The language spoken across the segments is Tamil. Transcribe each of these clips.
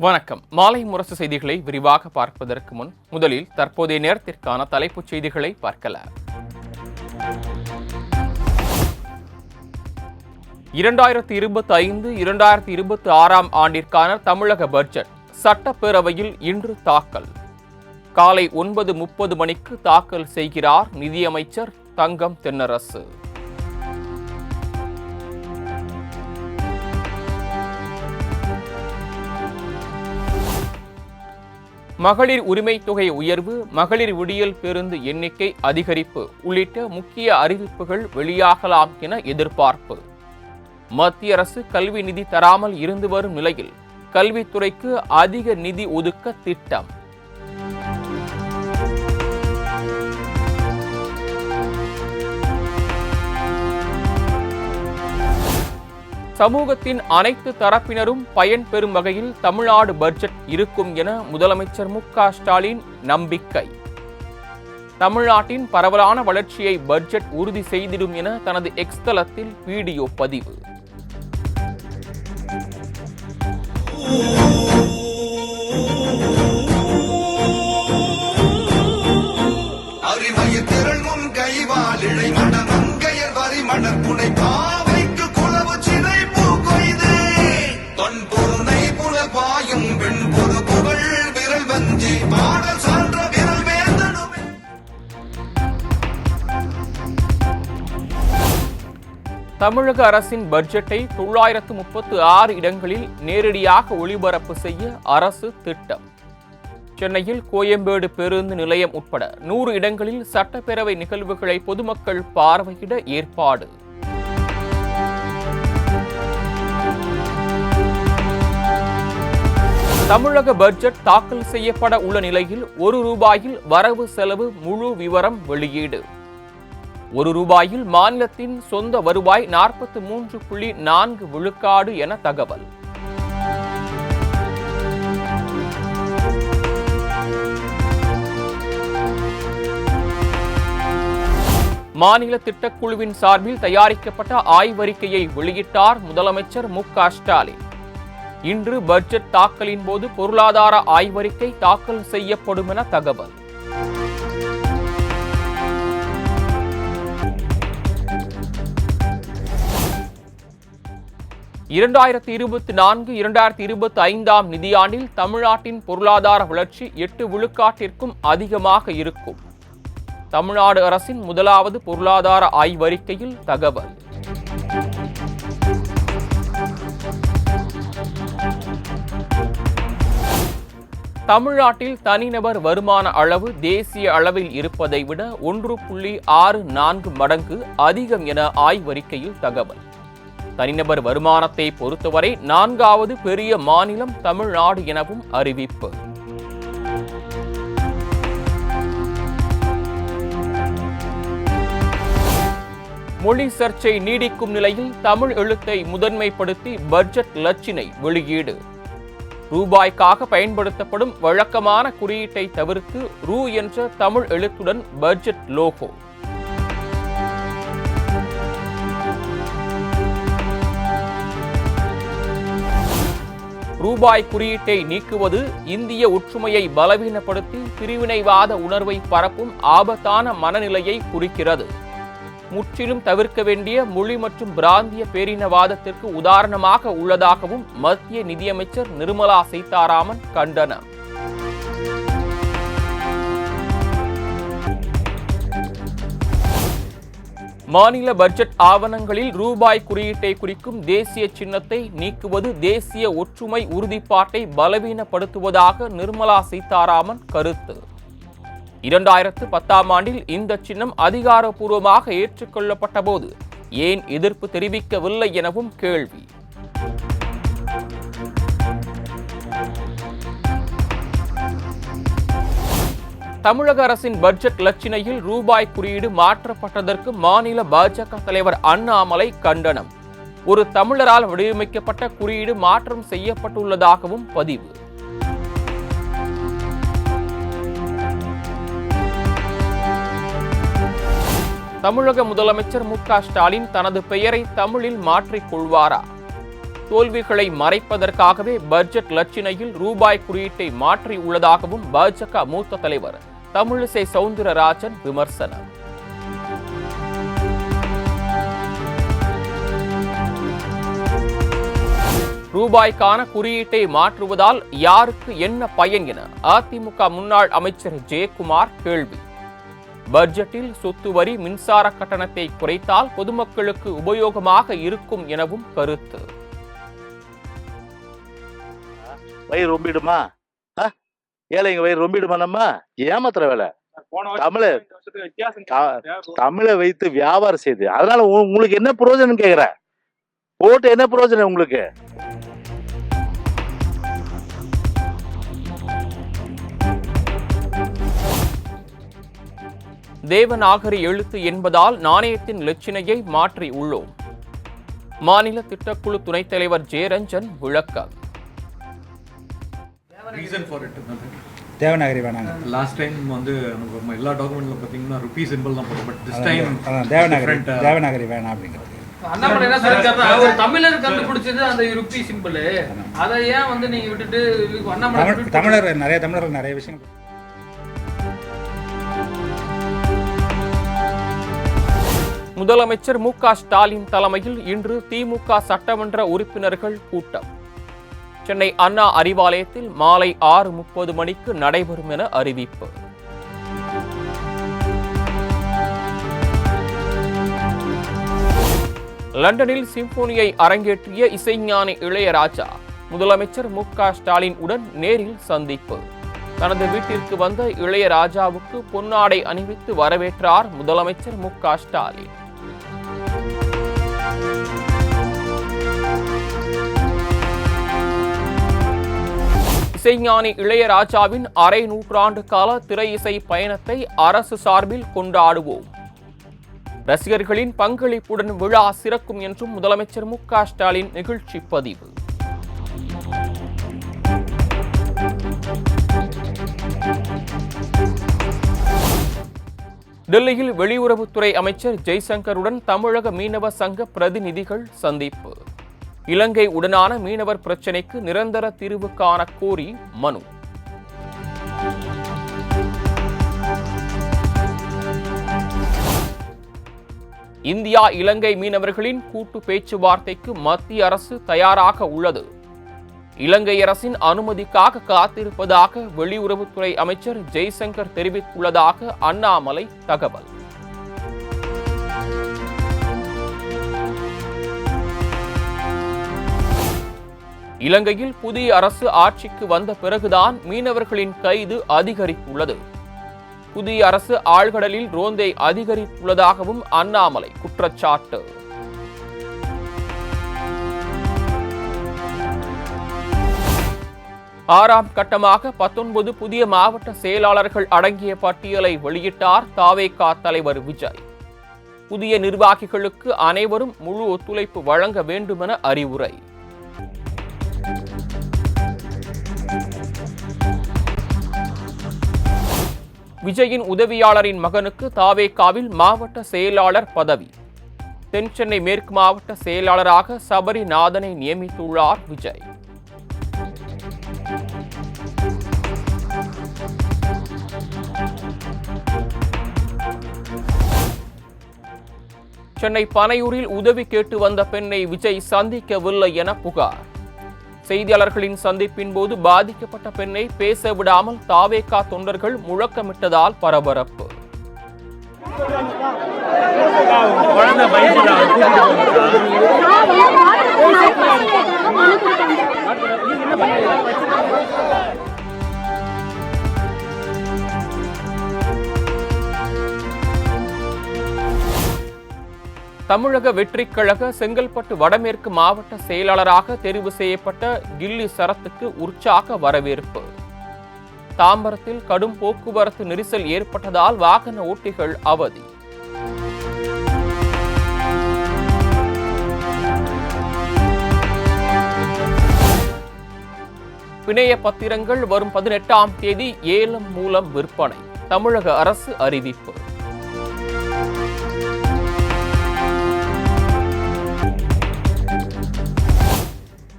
வணக்கம். மாலை முரசு செய்திகளை விரிவாக பார்ப்பதற்கு முன் முதலில் தற்போதைய நேரத்திற்கான தலைப்புச் செய்திகளை பார்க்கலாம். 2025-2026 ஆண்டிற்கான தமிழக பட்ஜெட் சட்டப்பேரவையில் இன்று தாக்கல். காலை 9:30 மணிக்கு தாக்கல் செய்கிறார் நிதியமைச்சர் தங்கம் தென்னரசு. மகளிர் உரிமை தொகை உயர்வு, மகளிர் விடியல் பேருந்து எண்ணிக்கை அதிகரிப்பு உள்ளிட்ட முக்கிய அறிவிப்புகள் வெளியாகலாம் என எதிர்பார்ப்பு. மத்திய அரசு கல்வி நிதி தராமல் இருந்து வரும் நிலையில் கல்வித்துறைக்கு அதிக நிதி ஒதுக்க திட்டம். சமூகத்தின் அனைத்து தரப்பினரும் பயன்பெறும் வகையில் தமிழ்நாடு பட்ஜெட் இருக்கும் என முதலமைச்சர் மு.க.ஸ்டாலின் நம்பிக்கை. தமிழ்நாட்டின் பரவலான வளர்ச்சியை பட்ஜெட் உறுதி செய்திடும் என தனது எக்ஸ் தளத்தில் வீடியோ பதிவு. தமிழக அரசின் பட்ஜெட்டை 936 இடங்களில் நேரடியாக ஒளிபரப்பு செய்ய அரசு திட்டம். சென்னையில் கோயம்பேடு பேருந்து நிலையம் உட்பட 100 இடங்களில் சட்டப்பேரவை நிகழ்வுகளை பொதுமக்கள் பார்வையிட ஏற்பாடு. தமிழக பட்ஜெட் தாக்கல் செய்யப்பட உள்ள நிலையில் ₹1 வரவு செலவு முழு விவரம் வெளியீடு. ₹1 மாநிலத்தின் சொந்த வருவாய் 43.4 விழுக்காடு என தகவல். மாநில திட்டக்குழுவின் சார்பில் தயாரிக்கப்பட்ட ஆய்வறிக்கையை வெளியிட்டார் முதலமைச்சர் மு.க.ஸ்டாலின். இன்று பட்ஜெட் தாக்கலின் போது பொருளாதார ஆய்வறிக்கை தாக்கல் செய்யப்படும் என தகவல். (2024-2025) நிதியாண்டில் தமிழ்நாட்டின் பொருளாதார வளர்ச்சி 8 விழுக்காட்டிற்கும் அதிகமாக இருக்கும். தமிழ்நாடு அரசின் முதலாவது பொருளாதார ஆய்வறிக்கையில் தகவல். தமிழ்நாட்டில் தனிநபர் வருமான அளவு தேசிய அளவில் இருப்பதை விட 1.64 மடங்கு அதிகம் என ஆய்வறிக்கையில் தகவல். தனிநபர் வருமானத்தை பொறுத்தவரை 4வது பெரிய மாநிலம் தமிழ்நாடு எனவும் அறிவிப்பு. மொழி சர்ச்சை நீடிக்கும் நிலையில் தமிழ் எழுத்தை முதன்மைப்படுத்தி பட்ஜெட் இலச்சினை வெளியீடு. ரூபாய்க்காக பயன்படுத்தப்படும் வழக்கமான குறியீட்டை தவிர்த்து ரூ என்ற தமிழ் எழுத்துடன் பட்ஜெட் லோகோ. ரூபாய் குறியீட்டை நீக்குவது இந்திய ஒற்றுமையை பலவீனப்படுத்தி பிரிவினைவாத உணர்வை பரப்பும் ஆபத்தான மனநிலையை குறிக்கிறது. முற்றிலும் தவிர்க்க வேண்டிய மொழி மற்றும் பிராந்திய பேரினவாதத்திற்கு உதாரணமாக உள்ளதாகவும் மத்திய நிதியமைச்சர் நிர்மலா சீதாராமன் கண்டனம். மாநில பட்ஜெட் ஆவணங்களில் ரூபாய் குறியீட்டை குறிக்கும் தேசிய சின்னத்தை நீக்குவது தேசிய ஒற்றுமை உறுதிப்பாட்டை பலவீனப்படுத்துவதாக நிர்மலா சீதாராமன் கருத்து. 2010ஆம் ஆண்டில் இந்த சின்னம் அதிகாரப்பூர்வமாக ஏற்றுக்கொள்ளப்பட்ட போது ஏன் எதிர்ப்பு தெரிவிக்கவில்லை எனவும் கேள்வி. தமிழக அரசின் பட்ஜெட் இலச்சினையில் ரூபாய் குறியீடு மாற்றப்பட்டதற்கு மாநில பாஜக தலைவர் அண்ணாமலை கண்டனம். ஒரு தமிழரால் வடிவமைக்கப்பட்ட குறியீடு மாற்றம் செய்யப்பட்டுள்ளதாகவும் பதிவு. தமிழக முதலமைச்சர் மு.க.ஸ்டாலின் தனது பெயரை தமிழில் மாற்றிக் கொள்வாரா? தோல்விகளை மறைப்பதற்காகவே பட்ஜெட் லட்சணையில் ரூபாய் குறியீட்டை மாற்றியுள்ளதாகவும் பாஜக மூத்த தலைவர் தமிழிசை சவுந்தரராஜன் விமர்சனம். ரூபாய்க்கான குறியீட்டை மாற்றுவதால் யாருக்கு என்ன பயன் என அதிமுக முன்னாள் அமைச்சர் ஜெயக்குமார் கேள்வி. பட்ஜெட்டில் சொத்து வரி, மின்சார கட்டணத்தை குறைத்தால் பொதுமக்களுக்கு உபயோகமாக இருக்கும் எனவும் கருத்து. வயிறு ரொம்பிடுமா? ஏழைங்க வயிறு ரொம்பிடுமா? நம்ம ஏமாத்துற வேலை. தமிழை வைத்து வியாபாரம் செய்து அதனால உங்களுக்கு என்ன பிரயோஜனம் கேக்குற? போட்டு என்ன பிரயோஜனம் உங்களுக்கு? தேவநாகரி எழுத்து என்பதால் நாணயத்தின் இலச்சினையை மாற்றி உள்ளோம். மாநில திட்டக்குழு துணைத் தலைவர் ஜெயரஞ்சன் விளக்கம். தேவநாகரி வேணாங்க. லாஸ்ட் டைம் வந்து நம்ம எல்லா டாக்குமெண்ட்ல பாத்தீங்கன்னா ரூபீ சிம்பிள் தான் போட்டோம். பட் திஸ் டைம் தேவநாகரி வேணாம் அப்படிங்கிறது. அண்ணாமலை என்ன சொல்லிருக்காருன்னா, ஒரு தமிழர் கண்டுபிடிச்சது அந்த ரூபீ சிம்பிள். அதை ஏன் வந்து நீங்க விட்டுட்டு தமிழர்கள் நிறைய விஷயங்கள். முதலமைச்சர் மு.க. ஸ்டாலின் தலைமையில் இன்று திமுக சட்டமன்ற உறுப்பினர்கள் கூட்டம். சென்னை அண்ணா அறிவாலயத்தில் மாலை 6:30 மணிக்கு நடைபெறும் என அறிவிப்பு. லண்டனில் சிம்போனியை அரங்கேற்றிய இசைஞானி இளையராஜா முதலமைச்சர் மு.க. ஸ்டாலின் உடன் நேரில் சந்திப்பு. தனது வீட்டிற்கு வந்த இளையராஜாவுக்கு பொன்னாடை அணிவித்து வரவேற்றார் முதலமைச்சர் மு.க. ஸ்டாலின். இசைஞானி இளையராஜாவின் அரை நூற்றாண்டு கால திரை இசை பயணத்தை அரசு சார்பில் கொண்டாடுவோம். ரசிகர்களின் பங்களிப்புடன் விழா சிறக்கும் என்றும் முதலமைச்சர் மு.க. ஸ்டாலின் நிகழ்ச்சி பதிவு. டெல்லியில் வெளியுறவுத்துறை அமைச்சர் ஜெய்சங்கருடன் தமிழக மீனவ சங்க பிரதிநிதிகள் சந்திப்பு. இலங்கை உடனான மீனவர் பிரச்சினைக்கு நிரந்தர தீர்வு காண கோரி மனு. இந்தியா இலங்கை மீனவர்களின் கூட்டு பேச்சுவார்த்தைக்கு மத்திய அரசு தயாராக உள்ளது. இலங்கை அரசின் அனுமதிக்காக காத்திருப்பதாக வெளியுறவுத்துறை அமைச்சர் ஜெய்சங்கர் தெரிவித்துள்ளதாக அண்ணாமலை தகவல். இலங்கையில் புதிய அரசு ஆட்சிக்கு வந்த பிறகுதான் மீனவர்களின் கைது அதிகரித்துள்ளது. புதிய அரசு ஆழ்கடலில் ரோந்தை அதிகரித்துள்ளதாகவும் அண்ணாமலை குற்றச்சாட்டு. ஆறாம் கட்டமாக 19 புதிய மாவட்ட செயலாளர்கள் அடங்கிய பட்டியலை வெளியிட்டார் தவேகா தலைவர் விஜய். புதிய நிர்வாகிகளுக்கு அனைவரும் முழு ஒத்துழைப்பு வழங்க வேண்டுமென அறிவுரை. விஜயின் உதவியாளரின் மகனுக்கு தவேகாவில் மாவட்ட செயலாளர் பதவி. தென் சென்னை மேற்கு மாவட்ட செயலாளராக சபரிநாதனை நியமித்துள்ளார் விஜய். சென்னை பனையூரில் உதவி கேட்டு வந்த பெண்ணை விஜய் சந்திக்கவில்லை என புகார். செய்தியாளர்களின் சந்திப்பின் போது பாதிக்கப்பட்ட பெண்ணை பேச விடாமல் தவேகா தொண்டர்கள் முழக்கமிட்டதால் பரபரப்பு. தமிழக வெற்றிக் கழக செங்கல்பட்டு வடமேற்கு மாவட்ட செயலாளராக தெரிவு செய்யப்பட்ட கில்லி சரத்துக்கு உற்சாக வரவேற்பு. தாம்பரத்தில் கடும் போக்குவரத்து நெரிசல் ஏற்பட்டதால் வாகன ஓட்டிகள் அவதி. பிணைய பத்திரங்கள் வரும் 18ஆம் தேதி ஏலம் மூலம் விற்பனை. தமிழக அரசு அறிவிப்பு.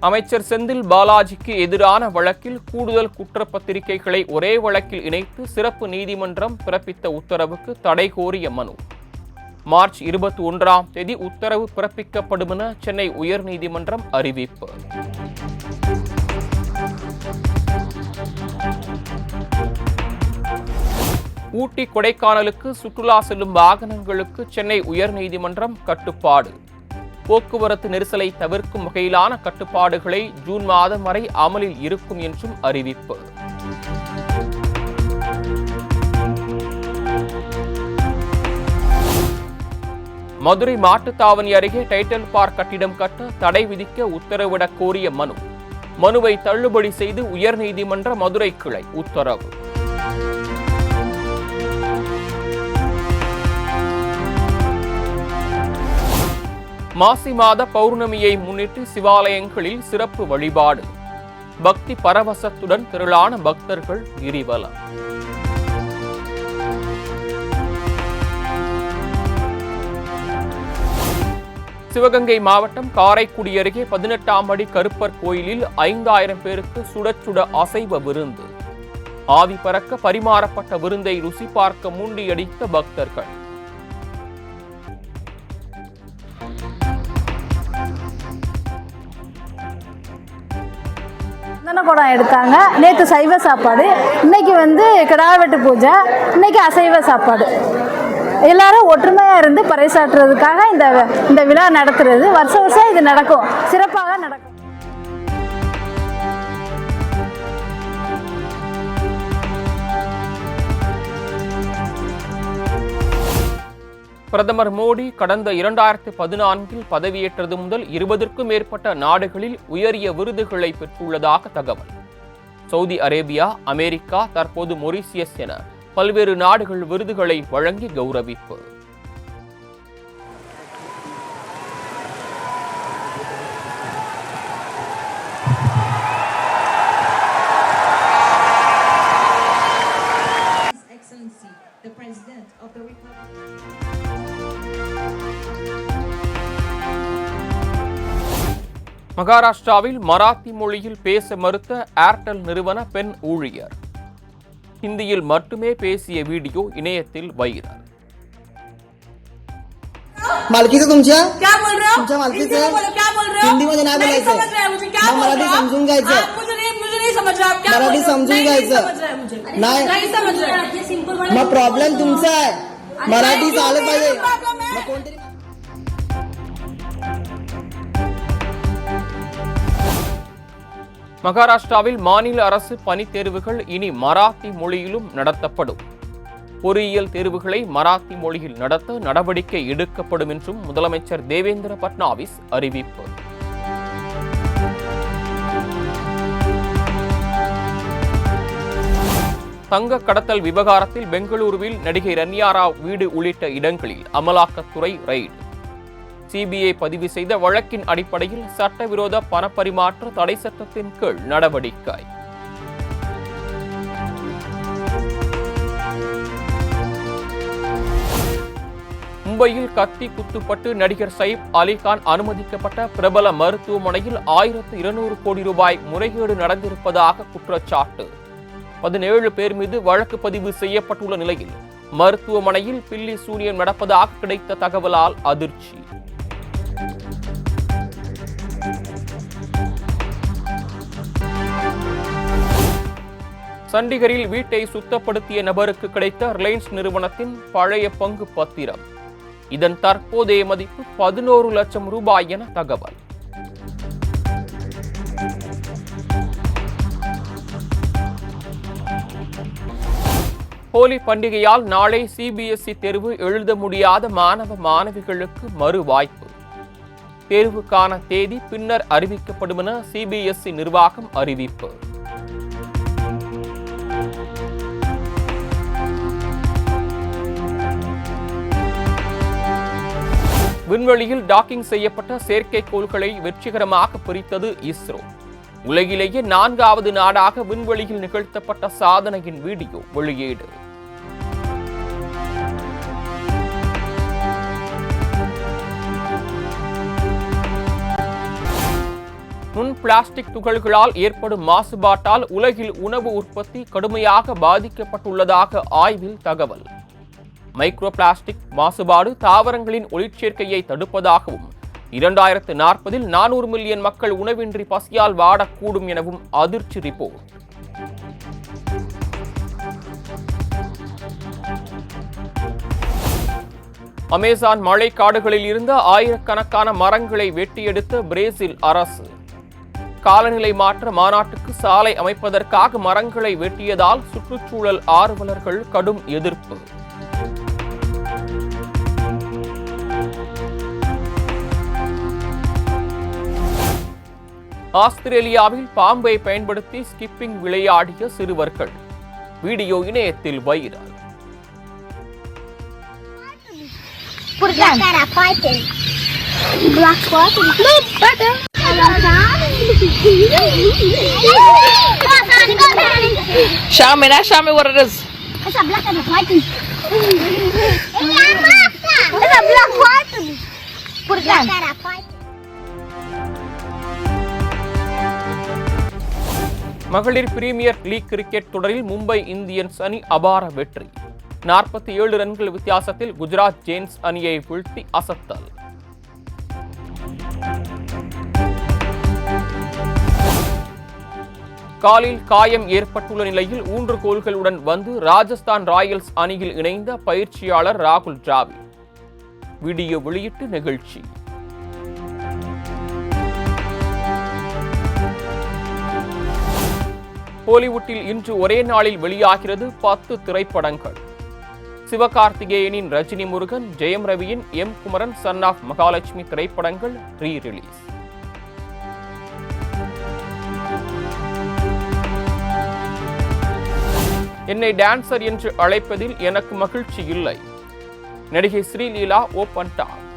அமைச்சர் செந்தில் பாலாஜிக்கு எதிரான வழக்கில் கூடுதல் குற்றப்பத்திரிகைகளை ஒரே வழக்கில் இணைத்து சிறப்பு நீதிமன்றம் பிறப்பித்த உத்தரவுக்கு தடை கோரிய மனு. மார்ச் 21ஆம் தேதி உத்தரவு பிறப்பிக்கப்படும் என சென்னை உயர்நீதிமன்றம் அறிவிப்பு. ஊட்டி கொடைக்கானலுக்கு சுற்றுலா செல்லும் வாகனங்களுக்கு சென்னை உயர்நீதிமன்றம் கட்டுப்பாடு. போக்குவரத்து நெரிசலை தவிர்க்கும் வகையிலான கட்டுப்பாடுகளை ஜூன் மாதம் வரை அமலில் இருக்கும் என்றும் அறிவிப்பு. மதுரை மாட்டுத்தாவணி அருகே டைட்டில் பார்க் கட்டிடம் கட்ட தடை விதிக்க உத்தரவிடக் கோரிய மனுவை தள்ளுபடி செய்து உயர்நீதிமன்ற மதுரை கிளை உத்தரவு. மாசி மாத பௌர்ணமியை முன்னிட்டு சிவாலயங்களில் சிறப்பு வழிபாடு. பக்தி பரவசத்துடன் திரளான பக்தர்கள் கிரிவலம். சிவகங்கை மாவட்டம் காரைக்குடி அருகே 18ஆம் அடி கருப்பர் கோயிலில் 5000 பேருக்கு சுட சுட அசைவ விருந்து. ஆவி பறக்க பரிமாறப்பட்ட விருந்தை ருசி பார்க்க முண்டியடித்த பக்தர்கள். குடம் எடுத்தாங்க. நேற்று சைவ சாப்பாடு, இன்னைக்கு கிடா வெட்டு பூஜை, இன்னைக்கு அசைவ சாப்பாடு. எல்லாரும் ஒற்றுமையா இருந்து பறைசாற்றுறதுக்காக இந்த விழா நடத்துறது. வருஷம் வருஷம் இது நடக்கும், சிறப்பாக நடக்கும். பிரதமர் மோடி கடந்த 2014இல் பதவியேற்றது முதல் 20க்கும் மேற்பட்ட நாடுகளில் உயரிய விருதுகளை பெற்றுள்ளதாக தகவல். சவுதி அரேபியா, அமெரிக்கா, தற்போது மொரீசியஸ் என பல்வேறு நாடுகள் விருதுகளை வழங்கி கௌரவிப்பு. மகாராஷ்டிராவில் மராத்தி மொழியில் பேச மறுத்த ஏர்டெல் நிறுவன பெண் ஊழியர். ஹிந்தியில் மட்டுமே பேசிய வீடியோ இணையத்தில் வைரல். मालकीचं तुमच्या क्या बोल रहे हो तुमच्या मालकीचं क्या बोल रहे हो हिंदी मध्ये नाही बोलायचं मराठी समजून घ्यायचं मुझे नहीं समझ रहा आप क्या मराठी समजून घ्यायचं नाही समझ रहा मग प्रॉब्लेम तुमचा आहे मराठी चालत पाहिजे मग कोणतरी மகாராஷ்டிராவில் மாநில அரசு பணித் தேர்வுகள் இனி மராத்தி மொழியிலும் நடத்தப்படும். பொறியியல் தேர்வுகளை மராத்தி மொழியில் நடத்த நடவடிக்கை எடுக்கப்படும் என்றும் முதலமைச்சர் தேவேந்திர பட்னாவிஸ் அறிவிப்பு. தங்க கடத்தல் விவகாரத்தில் பெங்களூருவில் நடிகை ரன்யா ராவ் வீடு உள்ளிட்ட இடங்களில் அமலாக்கத்துறை ரெய்டு. சிபிஐ பதிவு செய்த வழக்கின் அடிப்படையில் சட்டவிரோத பணப்பரிமாற்ற தடை சட்டத்தின் கீழ் நடவடிக்கை. மும்பையில் கத்தி குத்துப்பட்டு நடிகர் சைஃப் அலிகான் அனுமதிக்கப்பட்ட பிரபல மருத்துவமனையில் 1200 கோடி ரூபாய் முறைகேடு நடந்திருப்பதாக குற்றச்சாட்டு. 17 பேர் மீது வழக்கு பதிவு செய்யப்பட்டுள்ள நிலையில் மருத்துவமனையில் பில்லி சூனியம் நடப்பதாக கிடைத்த தகவலால் அதிர்ச்சி. சண்டிகரில் வீட்டை சுத்தப்படுத்திய நபருக்கு கிடைத்த ரிலையன்ஸ் நிறுவனத்தின் பழைய பங்கு பத்திரம். இதன் தற்போதைய மதிப்பு 11 லட்சம் ரூபாய் என தகவல். ஹோலி பண்டிகையால் நாளை சிபிஎஸ்இ தேர்வு எழுத முடியாத மாணவ மாணவிகளுக்கு மறு வாய்ப்பு. தேர்வுக்கான தேதி பின்னர் அறிவிக்கப்படும் என சிபிஎஸ்இ நிர்வாகம் அறிவிப்பு. விண்வெளியில் டாக்கிங் செய்யப்பட்ட செயற்கைக்கோள்களை வெற்றிகரமாக பிரித்தது இஸ்ரோ. உலகிலேயே 4வது நாடாக விண்வெளியில் நிகழ்த்தப்பட்ட சாதனையின் வீடியோ வெளியீடு. நுண் பிளாஸ்டிக் துகள்களால் ஏற்படும் மாசுபாட்டால் உலகில் உணவு உற்பத்தி கடுமையாக பாதிக்கப்பட்டுள்ளதாக ஆய்வில் தகவல். மைக்ரோ பிளாஸ்டிக் மாசுபாடு தாவரங்களின் ஒளிச்சேர்க்கையை தடுப்பதாகவும் 2040 400 மில்லியன் மக்கள் உணவின்றி பசியால் வாடக்கூடும் எனவும் அதிர்ச்சி ரிப்போர்ட். அமேசான் மழைக்காடுகளில் இருந்த ஆயிரக்கணக்கான மரங்களை வெட்டியெடுத்த பிரேசில் அரசு. காலநிலை மாற்ற மாநாட்டுக்கு சாலை அமைப்பதற்காக மரங்களை வெட்டியதால் சுற்றுச்சூழல் ஆர்வலர்கள் கடும் எதிர்ப்பு. ஆஸ்திரேலியாவில் பாம்பை பயன்படுத்தி ஸ்கிப்பிங் விளையாடிய சிறுவர்கள். வீடியோ இணையத்தில் viral. Show me what it is. It's a black and a white. It's a black white. Put it down. மகளிர் பிரீமியர் லீக் கிரிக்கெட் தொடரில் மும்பை இந்தியன்ஸ் அணி அபார வெற்றி. 47 ரன்கள் வித்தியாசத்தில் குஜராத் ஜெயின்ஸ் அணியை வீழ்த்தி அசத்தல். காலில் காயம் ஏற்பட்டுள்ள நிலையில் 3 கோல்களுடன் வந்து ராஜஸ்தான் ராயல்ஸ் அணியில் இணைந்த பயிற்சியாளர் ராகுல் டிராவிட். வீடியோ வெளியிட்டு நிகழ்ச்சி. ஹாலிவுட்டில் இன்று ஒரே நாளில் வெளியாகிறது 10 திரைப்படங்கள். சிவகார்த்திகேயனின் ரஜினி முருகன், ஜெயம் ரவியின் M Kumaran son of Mahalakshmi திரைப்படங்கள் ரீ ரிலீஸ். என்னை டான்சர் என்று அழைப்பதில் எனக்கு மகிழ்ச்சி இல்லை. நடிகை ஸ்ரீலீலா ஓபன் டாக்.